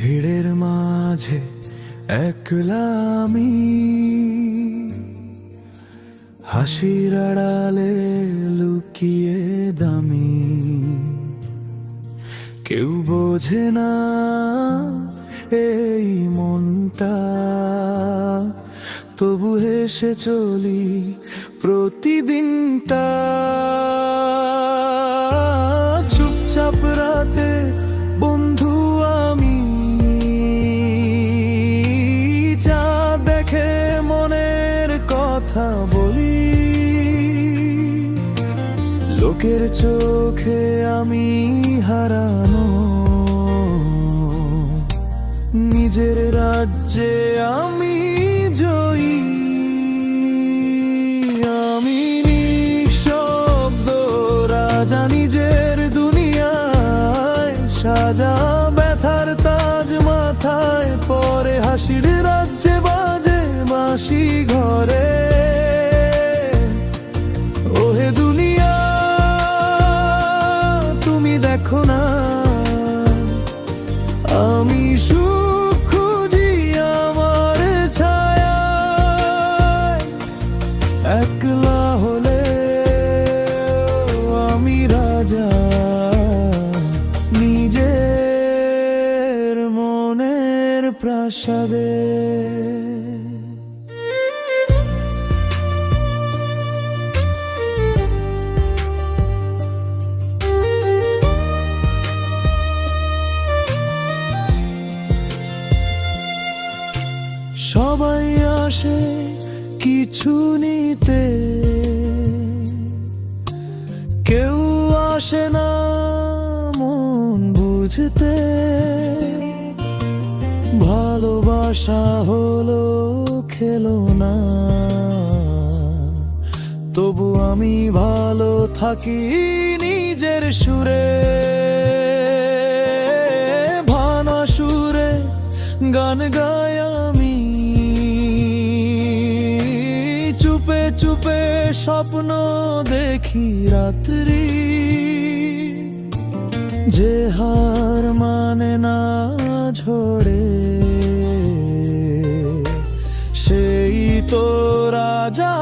ভিড়ের মাঝে একলা আমি, হাসির আড়ালে লুকিয়ে দামি। কেউ বোঝে না এই মনটা, তবু হেসে চলি প্রতিদিনটা। চুপচাপ রাতে বন্ধু আমি, যা দেখে মনের কথা বলি। লোকের চোখে আমি হারানো, নিজের রাজ্যে আমি জয়ী। আমি নিঃশব্দ রাজা নিজের দুনিয়ায়, সাজা ব্যথার তাজ মাথায় পরে, হাসির রাজ্যে বাজে বাঁশি ঘরে। ওহে দুনিয়া তুমি দেখো না, আমি সুখ খুঁজি আমার ছায়ায়। একলা হলে আমি রাজা, নিজের মনের প্রাসাদে। সবাই আসে কিছু নিতে, কেউ আসে না মন বুঝতে। ভালোবাসা হলো খেলো না, তবু আমি ভালো থাকি নিজের সুরে। ভানা সুরে গান গাই আমি, চুপে চুপে স্বপ্ন দেখি রাত্রি। যে হার মানে না ঝরে, সেই তো রাজা।